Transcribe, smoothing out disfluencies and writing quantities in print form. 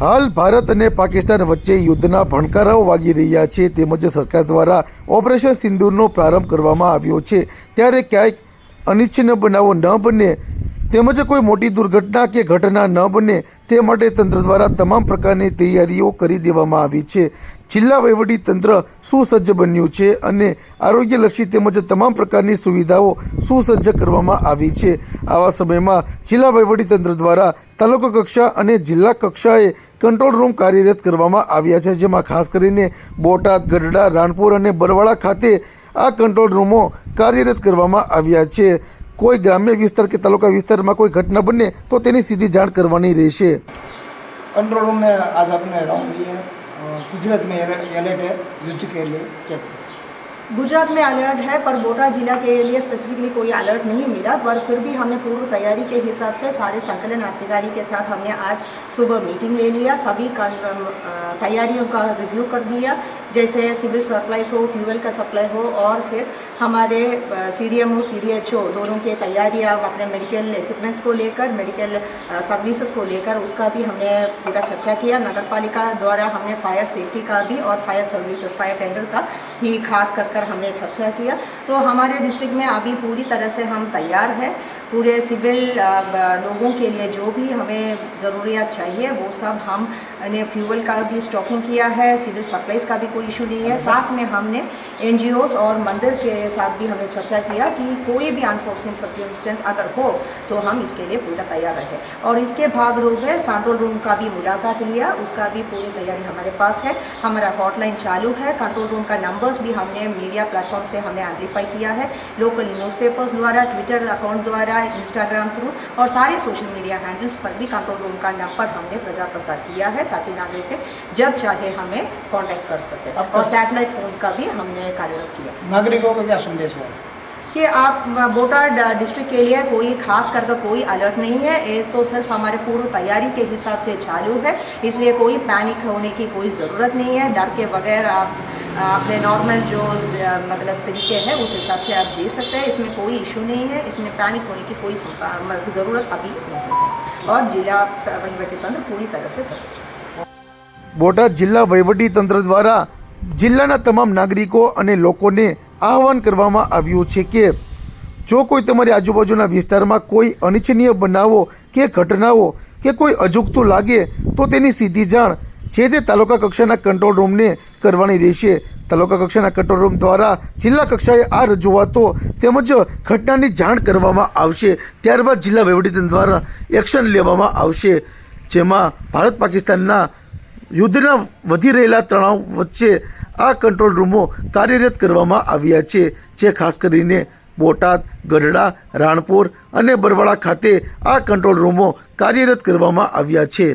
હાલ ભારત અને પાકિસ્તાન વચ્ચે યુદ્ધના ભણકારાઓ વાગી રહ્યા છે, તેમજ સરકાર દ્વારા ઓપરેશન સિંદૂરનો પ્રારંભ કરવામાં આવ્યો છે, ત્યારે ક્યાંક અનિચ્છનીય બનાવો ન બને તેમજ કોઈ મોટી દુર્ઘટના કે ઘટના ન બને તે માટે તંત્ર દ્વારા તમામ પ્રકારની તૈયારીઓ કરી દેવામાં આવી છે। જિલ્લા વહીવટી તંત્ર સુસજ્જ બન્યું છે અને આરોગ્યલક્ષી તેમજ તમામ પ્રકારની સુવિધાઓ સુસજ્જ કરવામાં આવી છે। આવા સમયમાં જિલ્લા વહીવટી તંત્ર દ્વારા તાલુકા કક્ષા અને જિલ્લા કક્ષાએ કંટ્રોલ રૂમ કાર્યરત કરવામાં આવ્યા છે, જેમાં ખાસ કરીને બોટાદ, ગઢડા, રાણપુર અને બરવાળા ખાતે આ કંટ્રોલ રૂમો કાર્યરત કરવામાં આવ્યા છે। કોઈ ગ્રામ્ય વિસ્તાર કે તાલુકા વિસ્તારમાં કોઈ घटना बने तो तेनी सीधी जाण करवानी रहेशे। कंट्रोल रूम में आज अपने राउंड लिए गुजरात में अलर्ट है युद्ध के लिए। गुजरात में अलर्ट है पर बोटाद जिला के लिए स्पेसिफिकली कोई अलर्ट नहीं मिला, पर फिर भी हमने पूर्व तैयारी के हिसाब से सारे संकलन अधिकारी के साथ हमने आज सुबह मीटिंग ले लिया, सभी तैयारियों का रिव्यू कर दिया, जैसे सिविल सप्लाईज हो, फ्यूल का सप्लाई हो और फिर हमारे CDMO CDHO दोनों के तैयारियाँ अपने मेडिकल इक्विपमेंट्स को लेकर, मेडिकल सर्विसेज को लेकर उसका भी हमने पूरा चर्चा किया। नगर पालिका द्वारा हमने फायर सेफ्टी का भी और फायर सर्विसेज फायर टेंडर का भी खास कर हमने चर्चा किया। तो हमारे डिस्ट्रिक्ट में अभी पूरी तरह से हम तैयार हैं। पूरे सिविल लोगों के लिए जो भी हमें ज़रूरियात चाहिए वो सब हमने फ्यूल का भी स्टॉकिंग किया है, सिविल सप्लाईज का भी कोई इशू नहीं है। साथ में हमने NGOs और मंदिर के साथ भी हमने चर्चा किया कि कोई भी अनफॉर्चुनेट सर्कमस्टेंस अगर हो तो हम इसके लिए पूरा तैयार रहे। और इसके भाग रूप में कंट्रोल रूम का भी मुलाकात लिया, उसका भी पूरी तैयारी हमारे पास है। हमारा हॉटलाइन चालू है, कंट्रोल रूम का नंबर्स भी हमने मीडिया प्लेटफॉर्म से हमने आइडेंटिफाई किया है, लोकल न्यूज़पेपर्स द्वारा, ट्विटर अकाउंट द्वारा, इंस्टाग्राम थ्रू और सारे सोशल मीडिया हैंडल्स पर भी कंट्रोल रूम का नंबर हमने प्रचार प्रसार किया है ताकि नागरिक जब चाहे हमें कांटेक्ट कर सके। और सैटेलाइट फोन का भी हमने कार्यरत किया। नागरिकों को क्या संदेश है कि आप बोटाद डिस्ट्रिक्ट के लिए कोई खास करके कोई अलर्ट नहीं है, ये तो सिर्फ हमारे पूर्व तैयारी के हिसाब से चालू है, इसलिए कोई पैनिक होने की कोई ज़रूरत नहीं है। डर के बगैर आप अपने नॉर्मल जो मतलब तरीके हैं उस हिसाब से आप जी सकते हैं, इसमें कोई इशू नहीं है, इसमें पैनिक होने की कोई ज़रूरत अभी नहीं है। और जिला वहीवटी तंत्र पूरी तरह से सजग है। बोटाद जिला वहीवटी तंत्र द्वारा जिल्लाना તમામ નાગરિકો અને લોકોને આહવાન કરવામાં આવ્યું છે કે જો કોઈ તમારી આજુબાજુના વિસ્તારમાં કોઈ અનિચ્છનીય બનાવો કે ઘટનાઓ કે કોઈ અજુગતું લાગે તો તેની સીધી જાણ જે તે તાલુકા કક્ષાના કંટ્રોલ રૂમને કરવાની રહેશે। તાલુકા કક્ષાના કંટ્રોલ રૂમ દ્વારા જિલ્લા કક્ષાએ આ રજૂઆતો તેમજ ઘટનાની જાણ કરવામાં આવશે, ત્યારબાદ જિલ્લા વહીવટીતંત્ર દ્વારા એક્શન લેવામાં આવશે, જેમાં ભારત પાકિસ્તાનના યુદ્ધના વધી રહેલા તણાવ વચ્ચે આ કંટ્રોલ રૂમો કાર્યરત કરવામાં આવ્યા છે, જે ખાસ કરીને બોટાદ, ગઢડા, રાણપુર અને બરવાળા ખાતે આ કંટ્રોલ રૂમો કાર્યરત કરવામાં આવ્યા છે।